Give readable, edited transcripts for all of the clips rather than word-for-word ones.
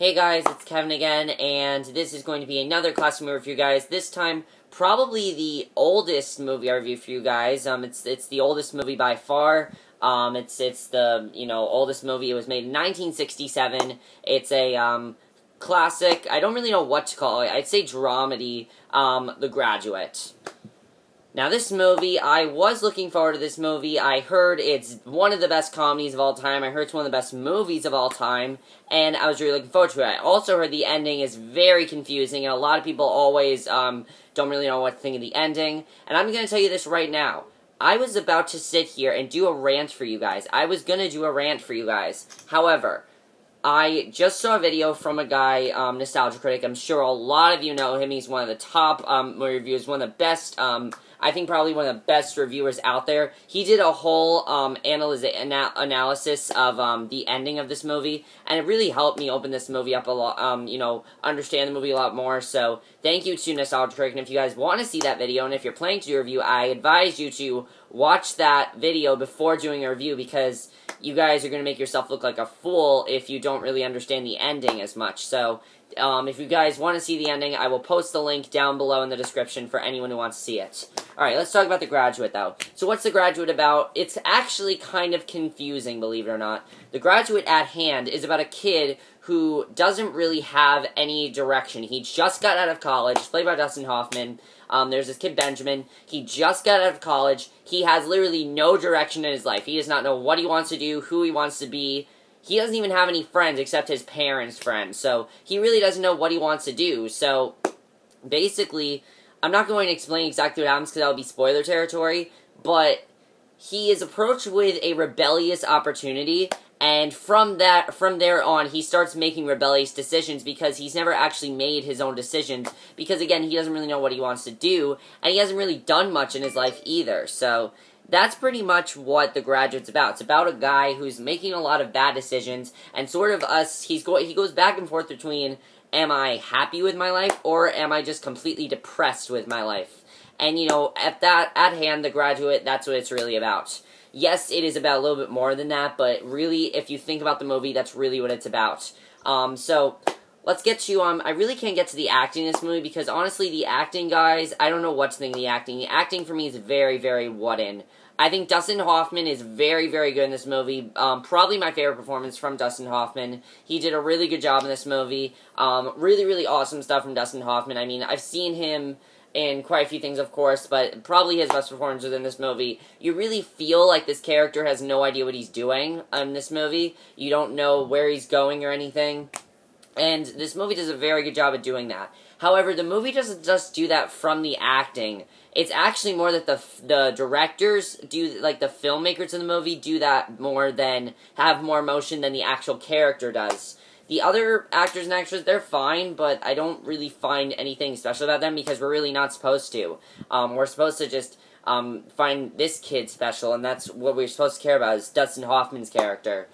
Hey guys, it's Kevin again, and this is going to be another classic movie for you guys. This time, probably the oldest movie I review for you guys. It's the oldest movie by far. It's the oldest movie. It was made in 1967. It's a classic. I don't really know what to call it. I'd say dramedy. The Graduate. Now, this movie, I was looking forward to this movie. I heard it's one of the best comedies of all time. I heard it's one of the best movies of all time, and I was really looking forward to it. I also heard the ending is very confusing, and a lot of people always don't really know what to think of the ending. And I'm going to tell you this right now. I was about to sit here and do a rant for you guys. I was going to do a rant for you guys. However, I just saw a video from a guy, Nostalgia Critic. I'm sure a lot of you know him. He's one of the top movie reviewers, one of the best, I think probably one of the best reviewers out there. He did a whole analysis of the ending of this movie, and it really helped me open this movie up a lot, understand the movie a lot more. So thank you to Nostalgia Critic, and if you guys want to see that video, and if you're planning to do a review, I advise you to watch that video before doing a review, because you guys are going to make yourself look like a fool if you don't really understand the ending as much. So, if you guys want to see the ending, I will post the link down below in the description for anyone who wants to see it. Alright, let's talk about The Graduate, though. So what's The Graduate about? It's actually kind of confusing, believe it or not. The Graduate at hand is about a kid who doesn't really have any direction. He just got out of college, played by Dustin Hoffman. There's this kid, Benjamin. He just got out of college. He has literally no direction in his life. He does not know what he wants to do, who he wants to be. He doesn't even have any friends except his parents' friends. So he really doesn't know what he wants to do. So basically, I'm not going to explain exactly what happens because that would be spoiler territory. But he is approached with a rebellious opportunity. And from there on, he starts making rebellious decisions because he's never actually made his own decisions. Because, again, he doesn't really know what he wants to do, and he hasn't really done much in his life either. So that's pretty much what The Graduate's about. It's about a guy who's making a lot of bad decisions, and sort of he goes back and forth between, am I happy with my life, or am I just completely depressed with my life? And, at hand, The Graduate, that's what it's really about. Yes, it is about a little bit more than that, but really, if you think about the movie, that's really what it's about. So, let's get to, I really can't get to the acting in this movie, because honestly, the acting, guys, I don't know what to think of the acting. The acting, for me, is very, very wooden. I think Dustin Hoffman is very, very good in this movie. Probably my favorite performance from Dustin Hoffman. He did a really good job in this movie. Really, really awesome stuff from Dustin Hoffman. I mean, I've seen him in quite a few things, of course, but probably his best performance within this movie. You really feel like this character has no idea what he's doing in this movie. You don't know where he's going or anything. And this movie does a very good job at doing that. However, the movie doesn't just do that from the acting. It's actually more that the directors do, like the filmmakers in the movie do that more than, have more emotion than the actual character does. The other actors and actresses, they're fine, but I don't really find anything special about them because we're really not supposed to. We're supposed to just find this kid special, and that's what we're supposed to care about, is Dustin Hoffman's character.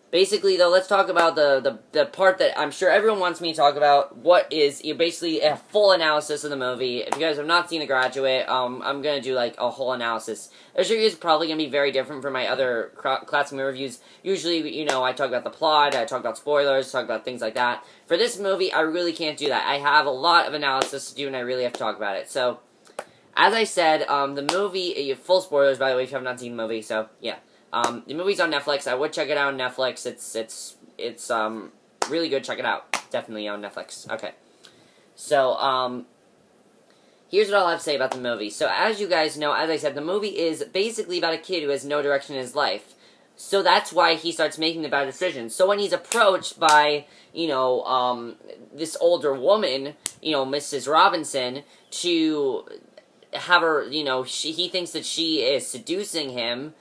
Basically, though, let's talk about the part that I'm sure everyone wants me to talk about, what is basically a full analysis of the movie. If you guys have not seen The Graduate, I'm going to do, like, a whole analysis. This review is probably going to be very different from my other classic movie reviews. Usually, I talk about the plot, I talk about spoilers, talk about things like that. For this movie, I really can't do that. I have a lot of analysis to do, and I really have to talk about it. So, as I said, the movie, full spoilers, by the way, if you have not seen the movie, so, yeah. The movie's on Netflix. I would check it out on Netflix. It's really good. Check it out. Definitely on Netflix. Okay. So, here's what I'll have to say about the movie. So, as you guys know, as I said, the movie is basically about a kid who has no direction in his life. So that's why he starts making the bad decisions. So when he's approached by, this older woman, Mrs. Robinson, to have her, he thinks that she is seducing him.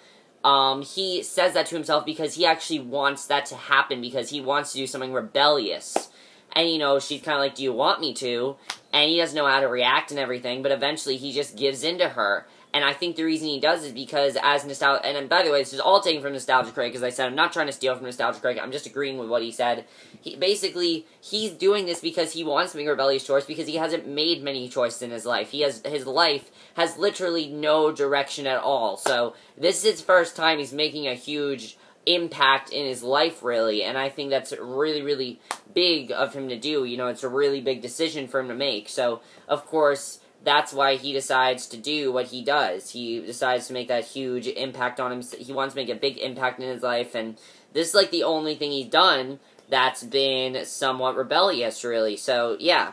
He says that to himself because he actually wants that to happen, because he wants to do something rebellious. And, she's kind of like, do you want me to? And he doesn't know how to react and everything, but eventually he just gives in to her. And I think the reason he does is because as Nostalgia... And by the way, this is all taken from Nostalgia Critic, as I said. I'm not trying to steal from Nostalgia Critic. I'm just agreeing with what he said. Basically, he's doing this because he wants to make a rebellious choice, because he hasn't made many choices in his life. His life has literally no direction at all. So, this is his first time he's making a huge impact in his life, really, and I think that's really, really big of him to do. You know, it's a really big decision for him to make, so, of course, that's why he decides to do what he does. He decides to make that huge impact on him. He wants to make a big impact in his life, and this is, like, the only thing he's done that's been somewhat rebellious, really, so, yeah.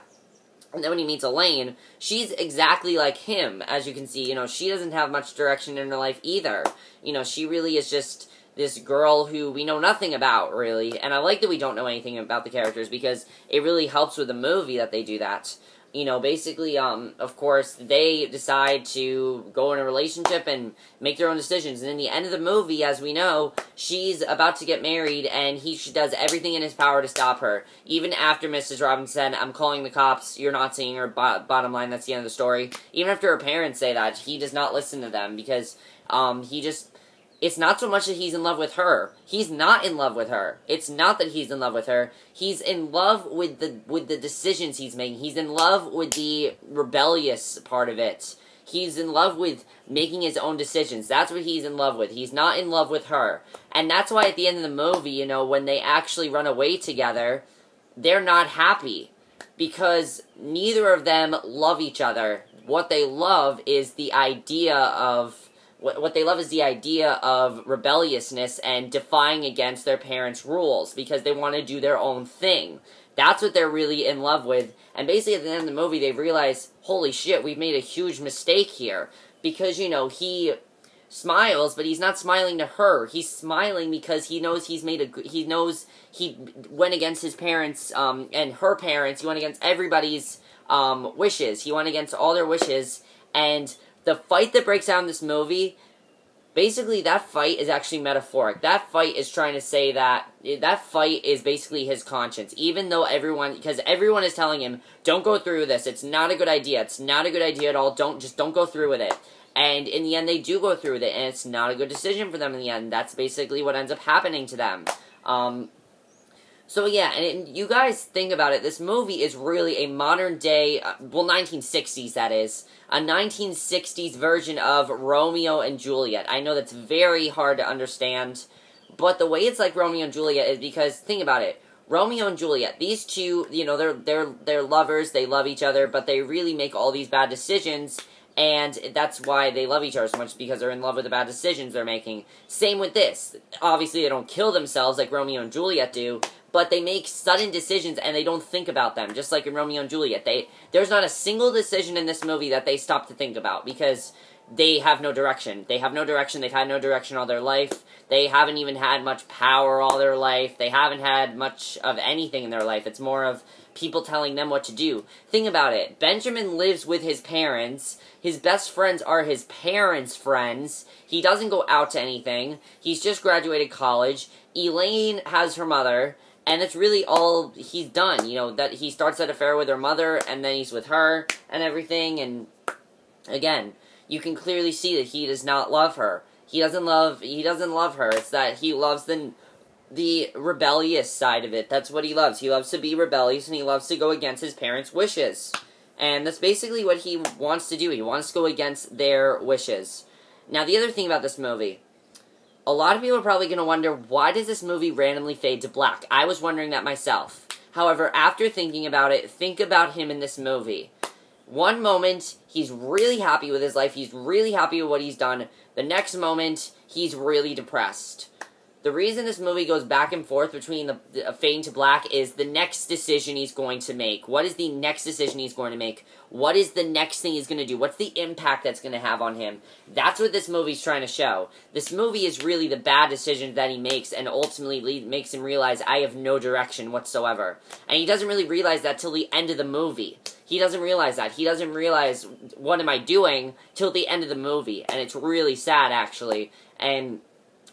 And then when he meets Elaine, she's exactly like him, as you can see. You know, she doesn't have much direction in her life either. You know, she really is just this girl who we know nothing about, really. And I like that we don't know anything about the characters, because it really helps with the movie that they do that. You know, basically, of course, they decide to go in a relationship and make their own decisions. And in the end of the movie, as we know, she's about to get married, and he does everything in his power to stop her. Even after Mrs. Robinson said, "I'm calling the cops, you're not seeing her," bottom line, that's the end of the story. Even after her parents say that, he does not listen to them, because, it's not so much that he's in love with her. He's not in love with her. It's not that he's in love with her. He's in love with the decisions he's making. He's in love with the rebellious part of it. He's in love with making his own decisions. That's what he's in love with. He's not in love with her. And that's why at the end of the movie, you know, when they actually run away together, they're not happy. Because neither of them love each other. What they love is the idea of... What they love is the idea of rebelliousness and defying against their parents' rules, because they want to do their own thing. That's what they're really in love with. And basically at the end of the movie, they realize, holy shit, we've made a huge mistake here. Because, you know, he smiles, but he's not smiling to her. He's smiling because he knows he went against his parents, and her parents. He went against everybody's, wishes. He went against all their wishes, and the fight that breaks out in this movie, basically that fight is actually metaphoric. That fight is trying to say that fight is basically his conscience. Even though because everyone is telling him, don't go through with this, it's not a good idea, it's not a good idea at all, don't go through with it. And in the end they do go through with it, and it's not a good decision for them in the end. That's basically what ends up happening to them. So yeah, and you guys think about it, this movie is really a modern day, 1960s that is, a 1960s version of Romeo and Juliet. I know that's very hard to understand, but the way it's like Romeo and Juliet is because, think about it, Romeo and Juliet, these two, you know, they're lovers, they love each other, but they really make all these bad decisions, and that's why they love each other so much, because they're in love with the bad decisions they're making. Same with this. Obviously, they don't kill themselves like Romeo and Juliet do, but they make sudden decisions and they don't think about them, just like in Romeo and Juliet. There's not a single decision in this movie that they stop to think about, because they have no direction. They have no direction, they've had no direction all their life, they haven't even had much power all their life, they haven't had much of anything in their life. It's more of people telling them what to do. Think about it. Benjamin lives with his parents, his best friends are his parents' friends, he doesn't go out to anything, he's just graduated college, Elaine has her mother, and that's really all he's done, you know, that he starts that affair with her mother, and then he's with her, and everything, and, again, you can clearly see that he does not love her. He doesn't love her, it's that he loves the rebellious side of it. That's what he loves. He loves to be rebellious, and he loves to go against his parents' wishes. And that's basically what he wants to do. He wants to go against their wishes. Now, the other thing about this movie, a lot of people are probably going to wonder, why does this movie randomly fade to black? I was wondering that myself. However, after thinking about it, think about him in this movie. One moment, he's really happy with his life, he's really happy with what he's done. The next moment, he's really depressed. The reason this movie goes back and forth between the fading to black is the next decision he's going to make. What is the next decision he's going to make? What is the next thing he's going to do? What's the impact that's going to have on him? That's what this movie's trying to show. This movie is really the bad decisions that he makes, and ultimately makes him realize, I have no direction whatsoever. And he doesn't really realize that till the end of the movie. He doesn't realize that. He doesn't realize, what am I doing, till the end of the movie. And it's really sad, actually. And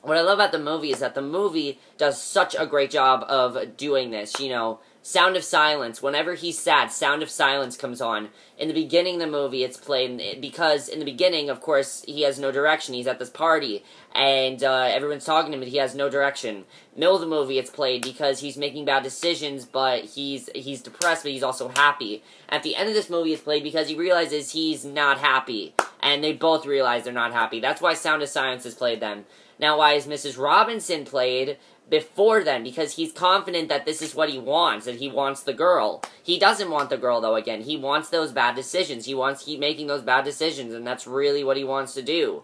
what I love about the movie is that the movie does such a great job of doing this, you know. Sound of Silence, whenever he's sad, Sound of Silence comes on. In the beginning of the movie, it's played, because in the beginning, of course, he has no direction. He's at this party, and everyone's talking to him, and he has no direction. Middle of the movie, it's played because he's making bad decisions, but he's depressed, but he's also happy. At the end of this movie, it's played because he realizes he's not happy, and they both realize they're not happy. That's why Sound of Silence is played then. Now, why is Mrs. Robinson played before then? Because he's confident that this is what he wants, that he wants the girl. He doesn't want the girl, though, again. He wants those bad decisions. He wants to keep making those bad decisions, and that's really what he wants to do.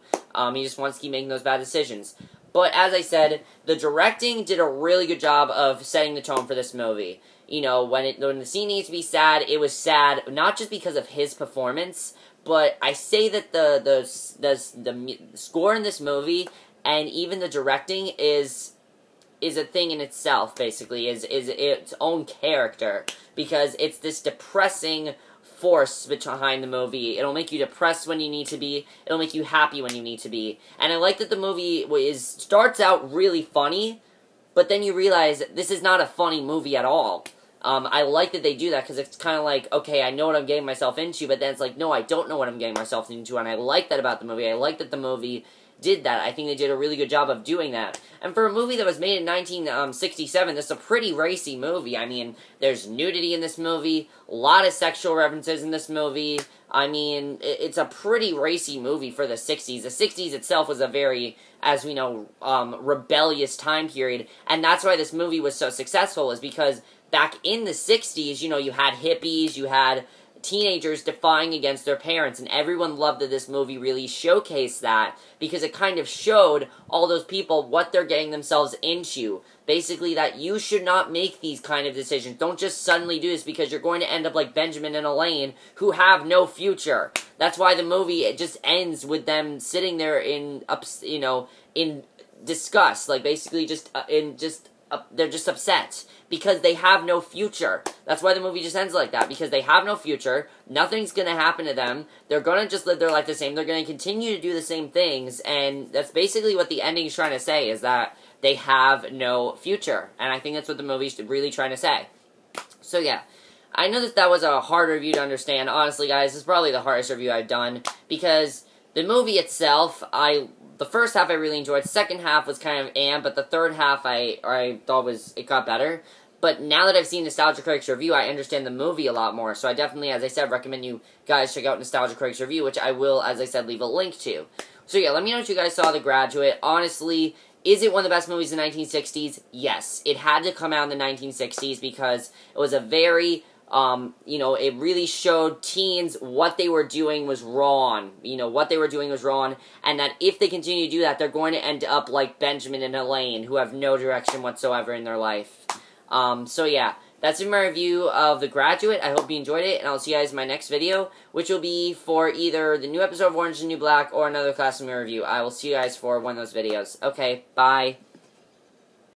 He just wants to keep making those bad decisions. But, as I said, the directing did a really good job of setting the tone for this movie. You know, when the scene needs to be sad, it was sad, not just because of his performance, but I say that the score in this movie, and even the directing, is a thing in itself, basically, is its own character, because it's this depressing force behind the movie. It'll make you depressed when you need to be, it'll make you happy when you need to be, and I like that the movie starts out really funny, but then you realize this is not a funny movie at all. I like that they do that, because it's kind of like, okay, I know what I'm getting myself into, but then it's like, no, I don't know what I'm getting myself into, and I like that about the movie. I like that the movie did that. I think they did a really good job of doing that. And for a movie that was made in 1967, this is a pretty racy movie. I mean, there's nudity in this movie, a lot of sexual references in this movie. I mean, it's a pretty racy movie for the 60s. The 60s itself was a very, as we know, rebellious time period, and that's why this movie was so successful, is because back in the 60s, you know, you had hippies, you had teenagers defying against their parents, and everyone loved that this movie really showcased that, because it kind of showed all those people what they're getting themselves into. Basically, that you should not make these kind of decisions. Don't just suddenly do this, because you're going to end up like Benjamin and Elaine, who have no future. That's why the movie, it just ends with them sitting there in disgust, like basically they're just upset, because they have no future. That's why the movie just ends like that, because they have no future, nothing's gonna happen to them, they're gonna just live their life the same, they're gonna continue to do the same things, and that's basically what the ending is trying to say, is that they have no future, and I think that's what the movie's really trying to say. So yeah, I know that was a hard review to understand. Honestly, guys, this is probably the hardest review I've done, because the movie itself, the first half I really enjoyed, second half was kind of but the third half I thought it got better. But now that I've seen Nostalgia Critic's review, I understand the movie a lot more, so I definitely, as I said, recommend you guys check out Nostalgia Critic's review, which I will, as I said, leave a link to. So yeah, let me know what you guys saw of The Graduate. Honestly, is it one of the best movies in the 1960s? Yes. It had to come out in the 1960s, because it was a very, it really showed teens what they were doing was wrong. What they were doing was wrong, and that if they continue to do that, they're going to end up like Benjamin and Elaine, who have no direction whatsoever in their life. So yeah, that's been my review of The Graduate. I hope you enjoyed it, and I'll see you guys in my next video, which will be for either the new episode of Orange is the New Black or another Class of Me review. I will see you guys for one of those videos. Okay, bye.